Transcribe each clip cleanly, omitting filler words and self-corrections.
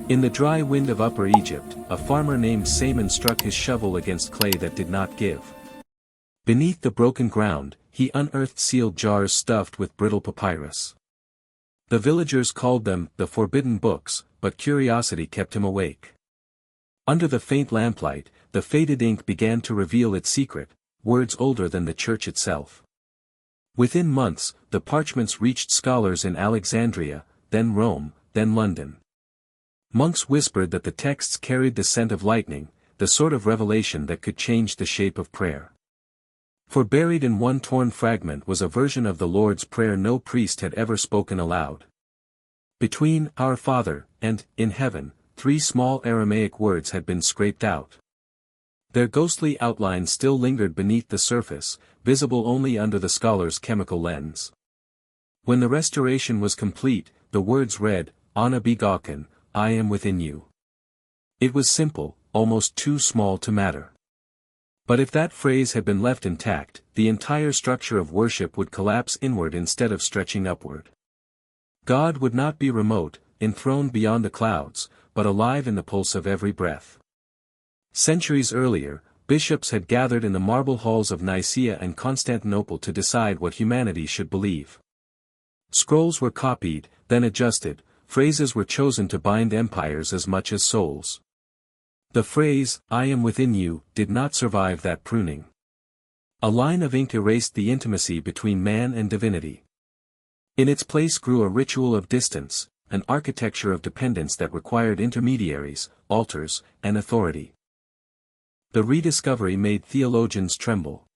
In the dry wind of Upper Egypt, a farmer named Saman struck his shovel against clay that did not give. Beneath the broken ground, he unearthed sealed jars stuffed with brittle papyrus. The villagers called them the forbidden books, but curiosity kept him awake. Under the faint lamplight, the faded ink began to reveal its secret, words older than the church itself. Within months, the parchments reached scholars in Alexandria, then Rome, then London. Monks whispered that the texts carried the scent of lightning, the sort of revelation that could change the shape of prayer. For buried in one torn fragment was a version of the Lord's Prayer no priest had ever spoken aloud. Between "Our Father" and "In Heaven," 3 small Aramaic words had been scraped out. Their ghostly outlines still lingered beneath the surface, visible only under the scholar's chemical lens. When the restoration was complete, the words read, "Ana begoken, I am within you." It was simple, almost too small to matter. But if that phrase had been left intact, the entire structure of worship would collapse inward instead of stretching upward. God would not be remote, enthroned beyond the clouds, but alive in the pulse of every breath. Centuries earlier, bishops had gathered in the marble halls of Nicaea and Constantinople to decide what humanity should believe. Scrolls were copied, then adjusted, phrases were chosen to bind empires as much as souls. The phrase, "I am within you," did not survive that pruning. A line of ink erased the intimacy between man and divinity. In its place grew a ritual of distance, an architecture of dependence that required intermediaries, altars, and authority. The rediscovery made theologians tremble.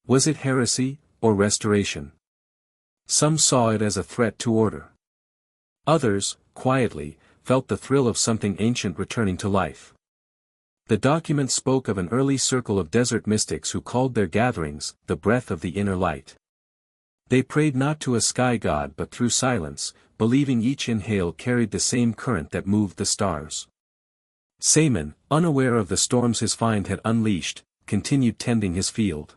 Was it heresy, or restoration? Some saw it as a threat to order. Others, quietly, felt the thrill of something ancient returning to life. The document spoke of an early circle of desert mystics who called their gatherings, the breath of the inner light. They prayed not to a sky god but through silence, believing each inhale carried the same current that moved the stars. Saman, unaware of the storms his find had unleashed, continued tending his field.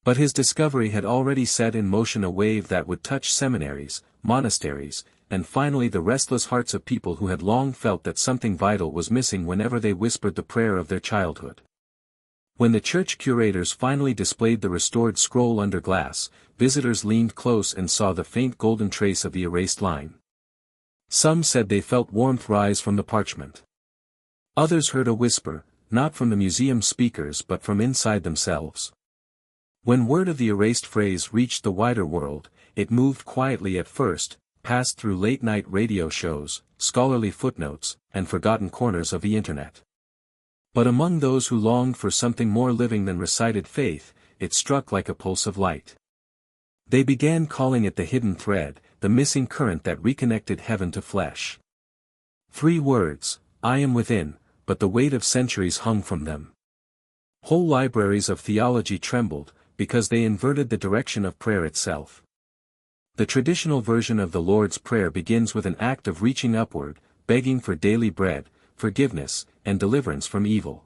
But his discovery had already set in motion a wave that would touch seminaries, monasteries, and finally the restless hearts of people who had long felt that something vital was missing whenever they whispered the prayer of their childhood. When the church curators finally displayed the restored scroll under glass, visitors leaned close and saw the faint golden trace of the erased line. Some said they felt warmth rise from the parchment. Others heard a whisper, not from the museum speakers but from inside themselves. When word of the erased phrase reached the wider world, it moved quietly at first, passed through late-night radio shows, scholarly footnotes, and forgotten corners of the internet. But among those who longed for something more living than recited faith, it struck like a pulse of light. They began calling it the hidden thread, the missing current that reconnected heaven to flesh. 3 words, "I am within," but the weight of centuries hung from them. Whole libraries of theology trembled, because they inverted the direction of prayer itself. The traditional version of the Lord's Prayer begins with an act of reaching upward, begging for daily bread, forgiveness, and deliverance from evil.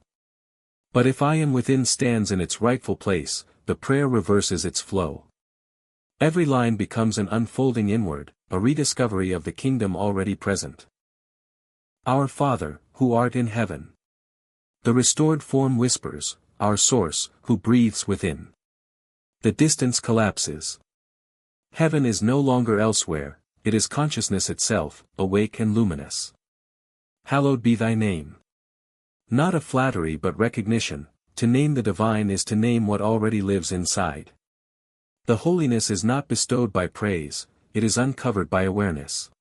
But if "I am within" stands in its rightful place, the prayer reverses its flow. Every line becomes an unfolding inward, a rediscovery of the kingdom already present. "Our Father, who art in heaven." The restored form whispers, "Our Source, who breathes within." The distance collapses. Heaven is no longer elsewhere, it is consciousness itself, awake and luminous. "Hallowed be thy name." Not a flattery but recognition, to name the divine is to name what already lives inside. The holiness is not bestowed by praise, it is uncovered by awareness.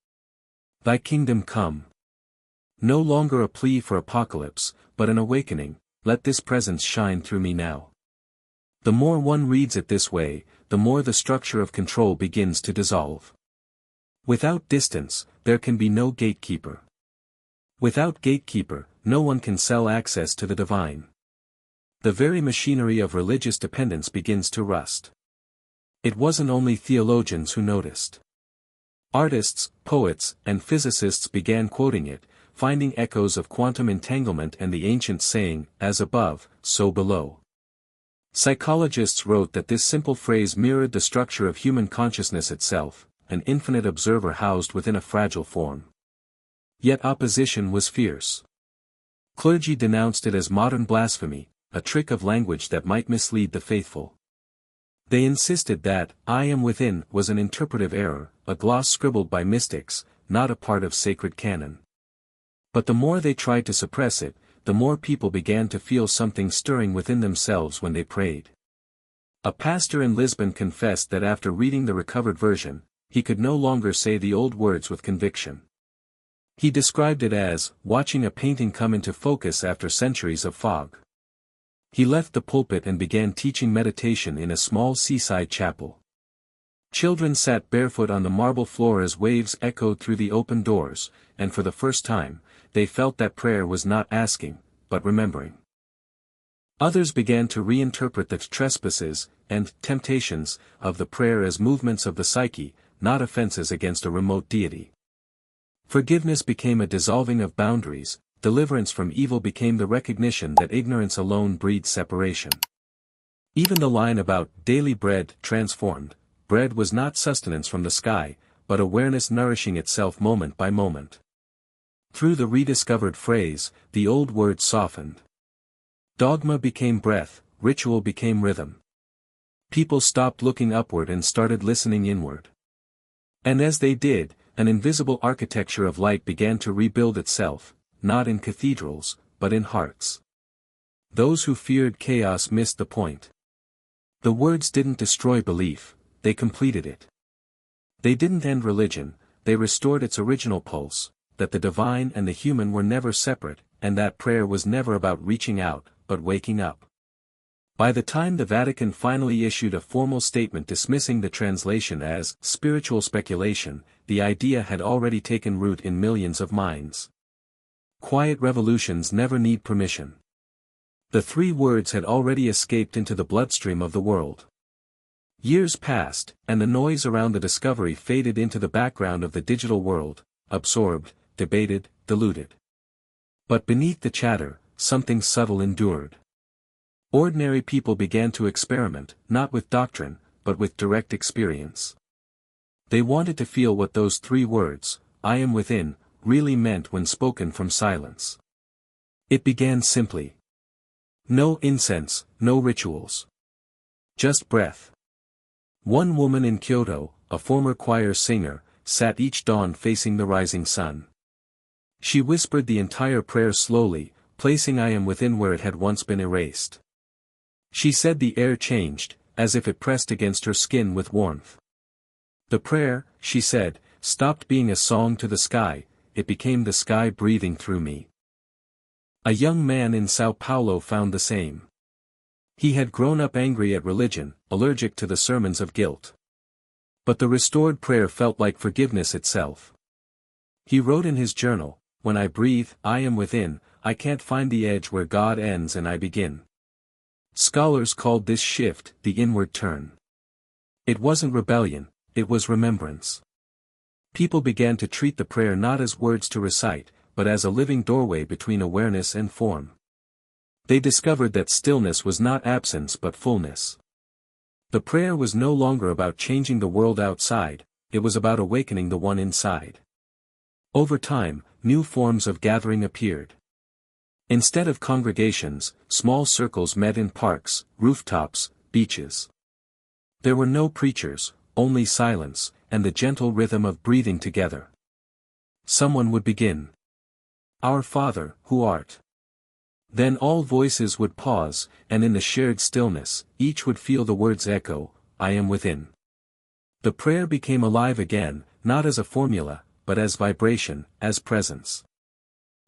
"Thy kingdom come." No longer a plea for apocalypse, but an awakening, let this presence shine through me now. The more one reads it this way, the more the structure of control begins to dissolve. Without distance, there can be no gatekeeper. Without gatekeeper, no one can sell access to the divine. The very machinery of religious dependence begins to rust. It wasn't only theologians who noticed. Artists, poets, and physicists began quoting it, finding echoes of quantum entanglement and the ancient saying, "As above, so below." Psychologists wrote that this simple phrase mirrored the structure of human consciousness itself, an infinite observer housed within a fragile form. Yet opposition was fierce. Clergy denounced it as modern blasphemy, a trick of language that might mislead the faithful. They insisted that "I am within" was an interpretive error, a gloss scribbled by mystics, not a part of sacred canon. But the more they tried to suppress it, the more people began to feel something stirring within themselves when they prayed. A pastor in Lisbon confessed that after reading the recovered version, he could no longer say the old words with conviction. He described it as watching a painting come into focus after centuries of fog. He left the pulpit and began teaching meditation in a small seaside chapel. Children sat barefoot on the marble floor as waves echoed through the open doors, and for the first time, they felt that prayer was not asking, but remembering. Others began to reinterpret the trespasses and temptations of the prayer as movements of the psyche, not offenses against a remote deity. Forgiveness became a dissolving of boundaries, deliverance from evil became the recognition that ignorance alone breeds separation. Even the line about daily bread transformed, bread was not sustenance from the sky, but awareness nourishing itself moment by moment. Through the rediscovered phrase, the old word softened. Dogma became breath, ritual became rhythm. People stopped looking upward and started listening inward. And as they did, an invisible architecture of light began to rebuild itself, not in cathedrals, but in hearts. Those who feared chaos missed the point. The words didn't destroy belief, they completed it. They didn't end religion, they restored its original pulse, that the divine and the human were never separate, and that prayer was never about reaching out, but waking up. By the time the Vatican finally issued a formal statement dismissing the translation as spiritual speculation, the idea had already taken root in millions of minds. Quiet revolutions never need permission. The three words had already escaped into the bloodstream of the world. Years passed, and the noise around the discovery faded into the background of the digital world, absorbed, debated, diluted. But beneath the chatter, something subtle endured. Ordinary people began to experiment, not with doctrine, but with direct experience. They wanted to feel what those three words, "I am within," really meant when spoken from silence. It began simply. No incense, no rituals. Just breath. One woman in Kyoto, a former choir singer, sat each dawn facing the rising sun. She whispered the entire prayer slowly, placing "I am within" where it had once been erased. She said the air changed, as if it pressed against her skin with warmth. The prayer, she said, stopped being a song to the sky, it became the sky breathing through me. A young man in Sao Paulo found the same. He had grown up angry at religion, allergic to the sermons of guilt. But the restored prayer felt like forgiveness itself. He wrote in his journal, "When I breathe, I am within, I can't find the edge where God ends and I begin." Scholars called this shift the inward turn. It wasn't rebellion, it was remembrance. People began to treat the prayer not as words to recite, but as a living doorway between awareness and form. They discovered that stillness was not absence but fullness. The prayer was no longer about changing the world outside, it was about awakening the one inside. Over time, new forms of gathering appeared. Instead of congregations, small circles met in parks, rooftops, beaches. There were no preachers, only silence, and the gentle rhythm of breathing together. Someone would begin. "Our Father, who art." Then all voices would pause, and in the shared stillness, each would feel the words echo, "I am within." The prayer became alive again, not as a formula, but as vibration, as presence.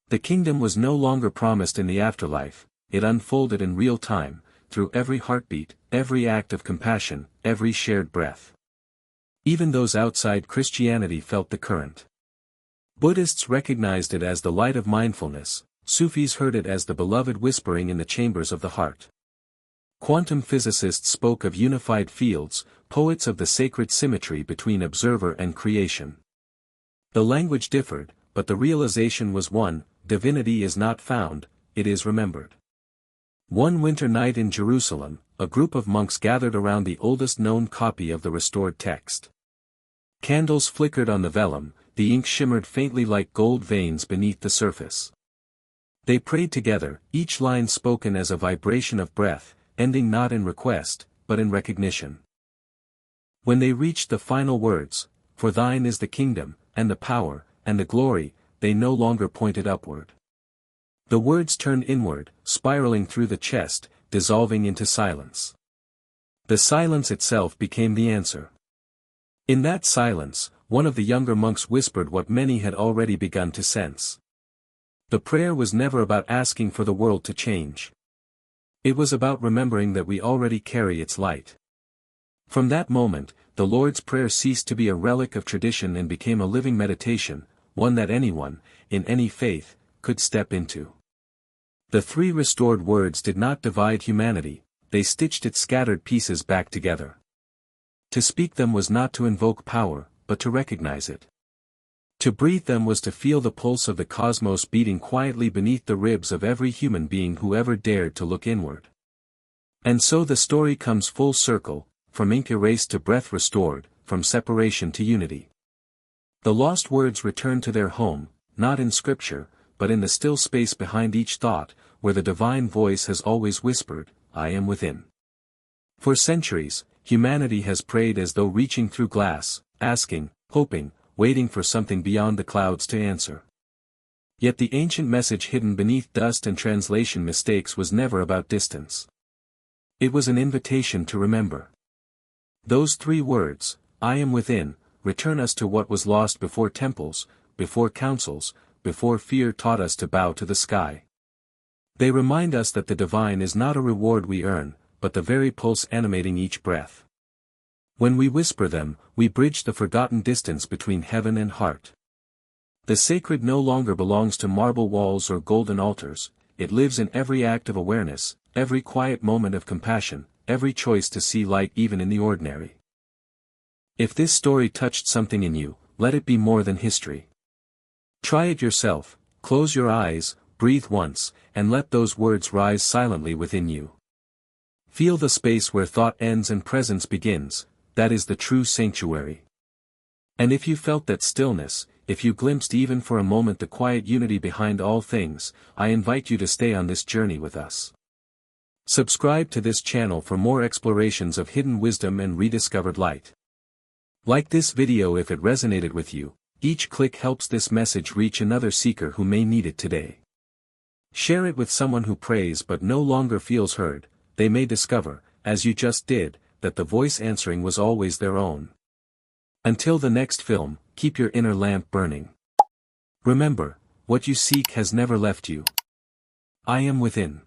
The kingdom was no longer promised in the afterlife, it unfolded in real time, through every heartbeat, every act of compassion, every shared breath. Even those outside Christianity felt the current. Buddhists recognized it as the light of mindfulness, Sufis heard it as the beloved whispering in the chambers of the heart. Quantum physicists spoke of unified fields, poets of the sacred symmetry between observer and creation. The language differed, but the realization was one: divinity is not found, it is remembered. One winter night in Jerusalem, a group of monks gathered around the oldest known copy of the restored text. Candles flickered on the vellum, the ink shimmered faintly like gold veins beneath the surface. They prayed together, each line spoken as a vibration of breath, ending not in request, but in recognition. When they reached the final words, "For thine is the kingdom, and the power, and the glory," they no longer pointed upward. The words turned inward, spiraling through the chest, dissolving into silence. The silence itself became the answer. In that silence, one of the younger monks whispered what many had already begun to sense. The prayer was never about asking for the world to change. It was about remembering that we already carry its light. From that moment, the Lord's Prayer ceased to be a relic of tradition and became a living meditation, one that anyone, in any faith, could step into. The three restored words did not divide humanity, they stitched its scattered pieces back together. To speak them was not to invoke power, but to recognize it. To breathe them was to feel the pulse of the cosmos beating quietly beneath the ribs of every human being who ever dared to look inward. And so the story comes full circle, from ink erased to breath restored, from separation to unity. The lost words return to their home, not in scripture, but in the still space behind each thought, where the divine voice has always whispered, "I am within." For centuries, humanity has prayed as though reaching through glass, asking, hoping, waiting for something beyond the clouds to answer. Yet the ancient message hidden beneath dust and translation mistakes was never about distance. It was an invitation to remember. Those three words, "I am within," return us to what was lost before temples, before councils, before fear taught us to bow to the sky. They remind us that the divine is not a reward we earn, but the very pulse animating each breath. When we whisper them, we bridge the forgotten distance between heaven and heart. The sacred no longer belongs to marble walls or golden altars, it lives in every act of awareness, every quiet moment of compassion, every choice to see light even in the ordinary. If this story touched something in you, let it be more than history. Try it yourself, close your eyes, breathe once, and let those words rise silently within you. Feel the space where thought ends and presence begins, that is the true sanctuary. And if you felt that stillness, if you glimpsed even for a moment the quiet unity behind all things, I invite you to stay on this journey with us. Subscribe to this channel for more explorations of hidden wisdom and rediscovered light. Like this video if it resonated with you, each click helps this message reach another seeker who may need it today. Share it with someone who prays but no longer feels heard, they may discover, as you just did, that the voice answering was always their own. Until the next film, keep your inner lamp burning. Remember, what you seek has never left you. I am within.